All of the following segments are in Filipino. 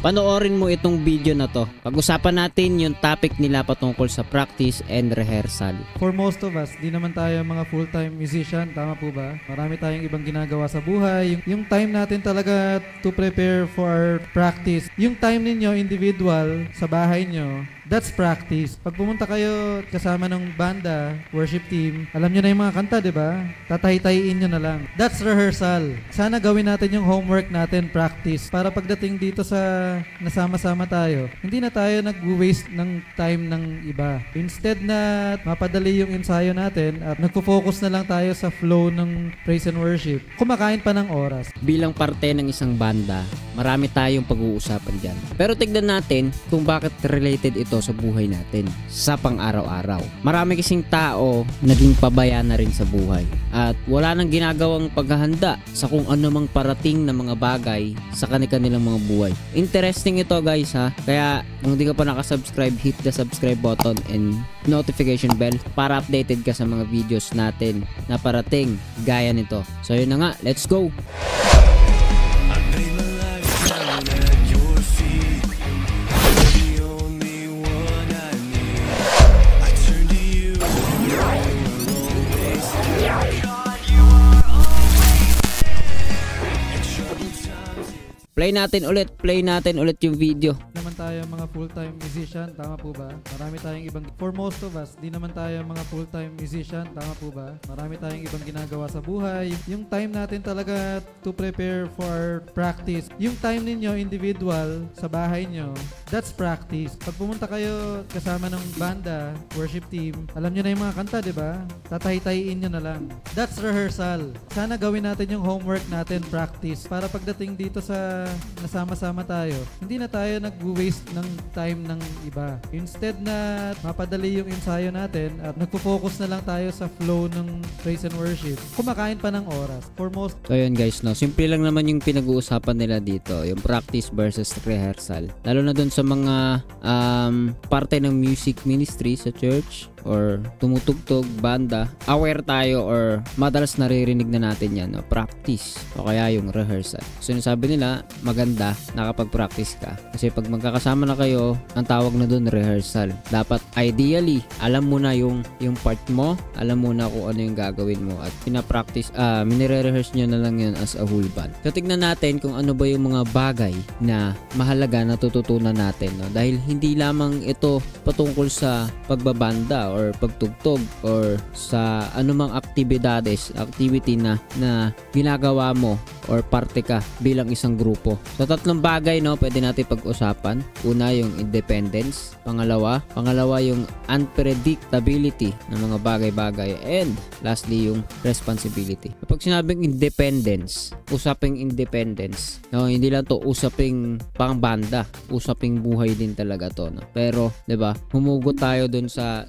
Panoorin mo itong video na to. Pag-usapan natin yung topic nila patungkol sa practice and rehearsal. For most of us, di naman tayo mga full-time musician, tama po ba? Marami tayong ibang ginagawa sa buhay. Yung time natin talaga to prepare for practice. Yung time ninyo, individual, sa bahay nyo, that's practice. Pag pumunta kayo kasama ng banda, worship team, alam nyo na yung mga kanta, di ba? Tatay-tayin nyo na lang. That's rehearsal. Sana gawin natin yung homework natin, practice. Para pagdating dito sa nasama-sama tayo, hindi na tayo nag-waste ng time ng iba. Instead na mapadali yung ensayo natin at nagpo-focus na lang tayo sa flow ng praise and worship, kumakain pa ng oras. Bilang parte ng isang banda, marami tayong pag-uusapan dyan. Pero tignan natin kung bakit related ito sa buhay natin, sa pang-araw-araw. Marami kasing tao naging pabaya na rin sa buhay at wala nang ginagawang paghahanda sa kung ano mang parating na mga bagay sa kanilang mga buhay. Interesting ito guys ha, kaya kung hindi ka pa nakasubscribe, hit the subscribe button and notification bell para updated ka sa mga videos natin na parating gaya nito. So yun na nga, let's go! Play natin ulit yung video. Naman tayo mga full-time musician, tama po ba? Marami tayong ibang, for most of us, di naman tayo mga full-time musician, tama po ba? Marami tayong ibang ginagawa sa buhay. Yung time natin talaga to prepare for practice. Yung time ninyo, individual, sa bahay nyo, that's practice. Pag pumunta kayo kasama ng banda, worship team, alam nyo na yung mga kanta, di ba? Tatay-tayin nyo na lang. That's rehearsal. Sana gawin natin yung homework natin, practice. Para pagdating dito sa nasama-sama tayo, hindi na tayo nag-waste ng time ng iba. Instead na mapadali yung ensayo natin at nagpo-focus na lang tayo sa flow ng praise and worship, kumakain pa ng oras. For most... So yun guys, no, simple lang naman yung pinag-uusapan nila dito, yung practice versus rehearsal. Lalo na dun sa mga parte ng music ministry sa church or tumutugtog, banda, aware tayo or madalas naririnig na natin yan, no? Practice o kaya yung rehearsal. So sinasabi nila, maganda nakapag-practice ka. Kasi pag magkakasama na kayo, ang tawag na dun rehearsal. Dapat ideally, alam mo na yung part mo, alam mo na kung ano yung gagawin mo at pinapractice, minire-rehearse nyo na lang yun as a whole band. So tignan natin kung ano ba yung mga bagay na mahalaga na tututunan natin, no? Dahil hindi lamang ito patungkol sa pagbabanda or pagtugtog or sa anumang activity na ginagawa mo or parte ka bilang isang grupo. So tatlong bagay, no, pwede natin pag-usapan. Una, yung independence. Pangalawa yung unpredictability ng mga bagay-bagay. And lastly, yung responsibility. Kapag sinabing independence, usaping independence, no, hindi lang to usaping pangbanda, usaping buhay din talaga to, no. Pero 'di ba, humugot tayo dun sa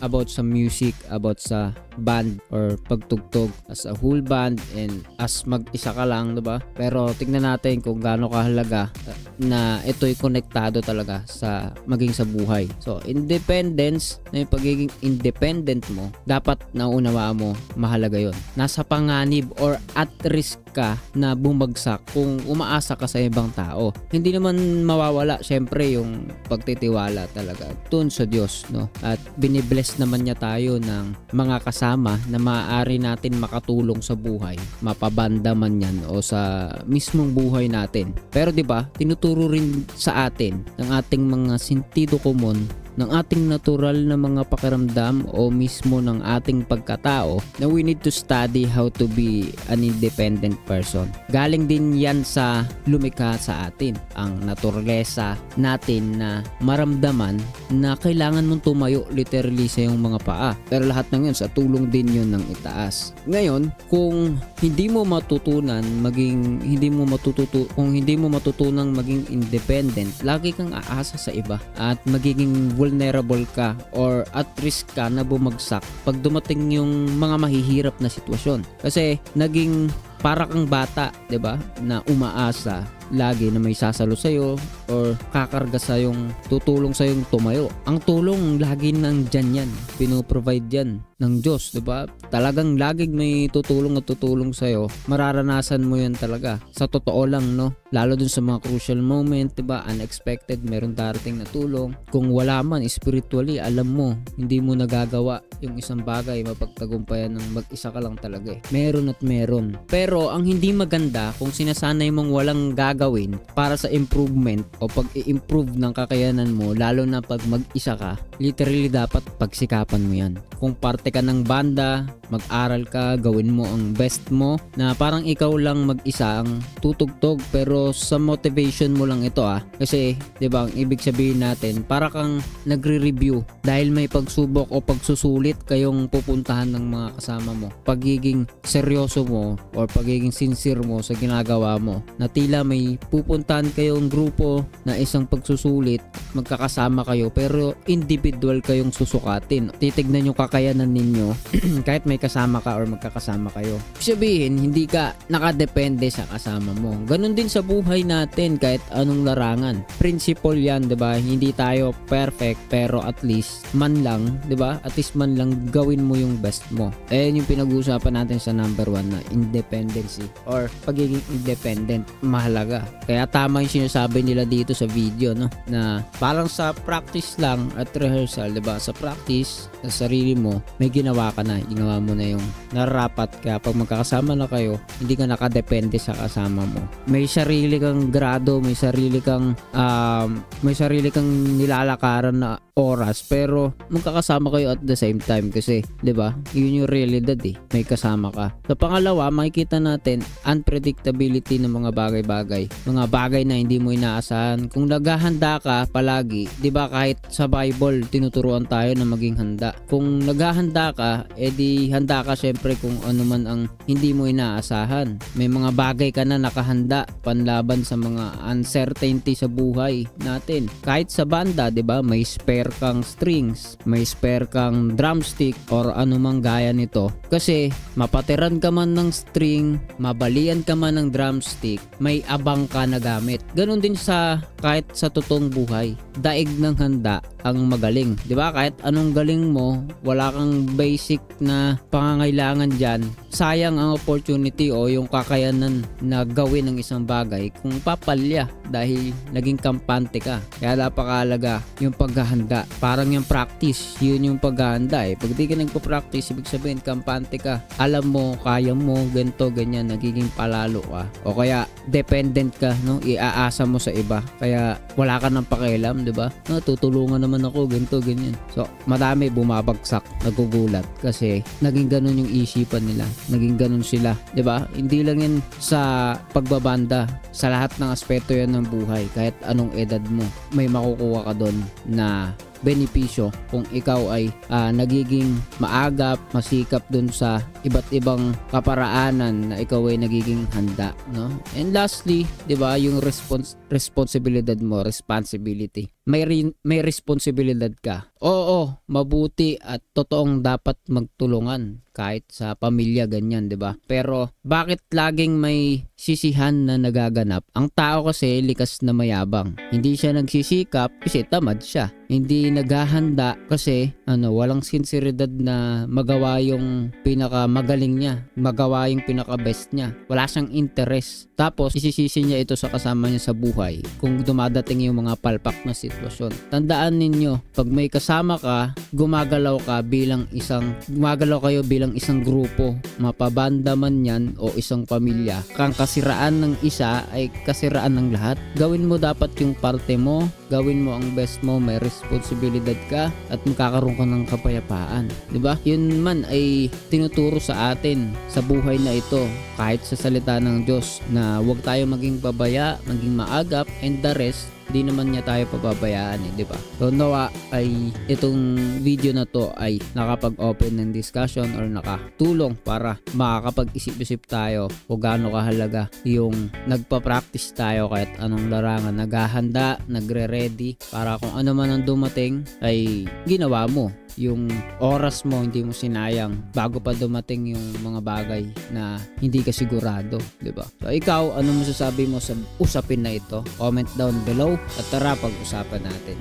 about sa music, about sa band or pagtugtog as a whole band and as mag-isa ka lang, 'di ba? Pero tingnan natin kung gaano kahalaga na ito'y konektado talaga sa maging sa buhay. So, independence, na yung pagiging independent mo, dapat naunawaan mo, mahalaga 'yon. Nasa panganib or at risk ka na bumagsak kung umaasa ka sa ibang tao. Hindi naman mawawala syempre yung pagtitiwala talaga dun sa Diyos, no? At binibless naman niya tayo ng mga kasama na maaari natin makatulong sa buhay, mapabanda man yan o sa mismong buhay natin. Pero 'di ba, tinuturo rin sa atin ng ating mga sentido komon, ng ating natural na mga pakiramdam o mismo ng ating pagkatao na we need to study how to be an independent person. Galing din yan sa lumikha sa atin, ang naturalesa natin na maramdaman na kailangan mong tumayo literally sa iyong mga paa. Pero lahat ng yun sa tulong din yun ng itaas. Ngayon, kung hindi mo matutunang maging independent, lagi kang aasa sa iba at magiging vulnerable ka or at risk ka na bumagsak pag dumating yung mga mahihirap na sitwasyon. Kasi naging para kang bata, 'di ba? Na umaasa lagi na may sasalo sa'yo or kakarga sa yung tutulong sa yung tumayo. Ang tulong lagi nandyan yan. Pinoprovide yan ng Diyos, di ba? Talagang laging may tutulong at tutulong sa'yo. Mararanasan mo yan talaga. Sa totoo lang, no? Lalo dun sa mga crucial moment, di ba? Unexpected, meron darating na tulong. Kung wala man, spiritually, alam mo, hindi mo nagagawa yung isang bagay, mapagtagumpayan ng mag-isa ka lang talaga eh. Meron at meron. Pero ang hindi maganda, kung sinasanay mong walang gagawin para sa improvement o pag-i-improve ng kakayanan mo, lalo na pag mag-isa ka, literally dapat pagsikapan mo yan. Kung parte ka ng banda, mag-aral ka, gawin mo ang best mo, na parang ikaw lang mag-isa ang tutugtog, pero sa motivation mo lang ito kasi 'di ba, ang ibig sabihin natin, para kang nagre-review dahil may pagsubok o pagsusulit kayong pupuntahan ng mga kasama mo. Pagiging seryoso mo or pagiging sincere mo sa ginagawa mo, na tila may pupuntahan kayong grupo na isang pagsusulit, magkakasama kayo pero individual kayong susukatin. Titignan yung kakayanan ninyo kahit may kasama ka or magkakasama kayo. Sabihin, hindi ka nakadepende sa kasama mo. Ganun din sa buhay natin, kahit anong larangan. Principle yan, 'di ba? Hindi tayo perfect, pero at least man lang, 'di ba? At least man lang gawin mo yung best mo. Yung pinag-uusapan natin sa number 1 na independency or pagiging independent, mahalaga. Kaya tama yung sinasabi nila dito sa video, no? Na parang sa practice lang at rehearsal, 'di ba? Sa practice, sa sarili mo, may ginawa ka na, ginawa mo na yung nararapat. Kaya pag magkakasama na kayo, hindi ka nakadepende sa kasama mo. May sarili kang grado, may sarili kang nilalakaran na oras, pero magkakasama kayo at the same time kasi 'di ba? Yun yung realidad eh. May kasama ka. Sa pangalawa, makikita natin unpredictability ng mga bagay-bagay. Mga bagay na hindi mo inaasahan. Kung naghahanda ka palagi, 'di ba, kahit sa Bible tinuturuan tayo na maging handa. Kung naghahanda ka, edi handa ka syempre kung ano man ang hindi mo inaasahan. May mga bagay ka na nakahanda panlaban sa mga uncertainty sa buhay natin. Kahit sa banda, 'di ba, may spare kang strings, may spare kang drumstick or anumang gaya nito. Kasi mapatiran ka man ng string, mabalian ka man ng drumstick, may abang ka na gamit. Ganon din sa kahit sa totoong buhay. Daig ng handa ang magaling. 'Di ba? Kahit anong galing mo, wala kang basic na pangangailangan diyan. Sayang ang opportunity o yung kakayanan na gawin ng isang bagay kung papalya dahil naging kampante ka. Kaya napakahalaga yung paghahanda. Parang yung practice, yun yung paghahanda eh. Pag di ka nagpo-practice, ibig sabihin kampante ka. Alam mo, kaya mo, ganito, ganyan, nagiging palalo ka. O kaya dependent ka, no? Iaasa mo sa iba. Kaya wala ka ng pakialam, 'di ba? No, tutulungan naman ako, ganito, ganyan. So, madami bumabagsak, nagugulat kasi naging ganun yung isipan nila. Naging ganun sila, 'di ba? Hindi lang yan sa pagbabanda, sa lahat ng aspeto yan ng buhay. Kahit anong edad mo, may makukuha ka doon na benepisyo kung ikaw ay nagiging maagap, masikap dun sa iba't ibang kaparaanan na ikaw ay nagiging handa, no? And lastly, 'di ba, yung responsibilidad mo, responsibility. May responsibilidad ka. Oo, mabuti at totoong dapat magtulungan kahit sa pamilya, ganyan, 'di ba? Pero bakit laging may sisihan na nagaganap? Ang tao kasi likas na mayabang. Hindi siya nagsisikap kasi tamad siya. Hindi naghahanda kasi walang sinseridad na magawa yung pinakamagaling niya, magawa yung pinaka-best niya. Wala siyang interest. Tapos isisisi niya ito sa kasama niya sa buhay kung dumadating yung mga palpak na sitwasyon. Tandaan ninyo, pag may kasama ka, gumagalaw kayo bilang isang grupo, mapabanda man yan o isang pamilya. Kang kasiraan ng isa ay kasiraan ng lahat. Gawin mo dapat yung parte mo, gawin mo ang best mo, may responsibilidad ka at magkakaroon ka ng kapayapaan. 'Di ba? Yun man ay tinuturo sa atin sa buhay na ito, kahit sa salita ng Diyos, na huwag tayo maging babaya, maging maagap, and the rest di naman niya tayo pababayaan, di ba? So nawa ay itong video na to ay nakapag-open ng discussion or nakatulong para makakapag-isip-isip tayo kung gaano kahalaga yung nagpa-practice tayo kahit anong larangan, naghahanda, nagre-ready para kung ano man ang dumating ay ginawa mo. yung oras mo hindi mo sinayang bago pa dumating yung mga bagay na hindi ka sigurado, di ba? So ikaw, ano masasabi mo sa usapin na ito? Comment down below at tara pag-usapan natin.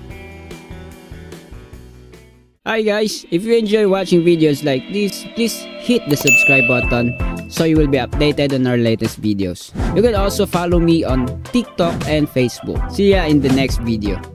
Hi guys, if you enjoy watching videos like this, please hit the subscribe button so you will be updated on our latest videos. You can also follow me on TikTok and Facebook. See ya in the next video.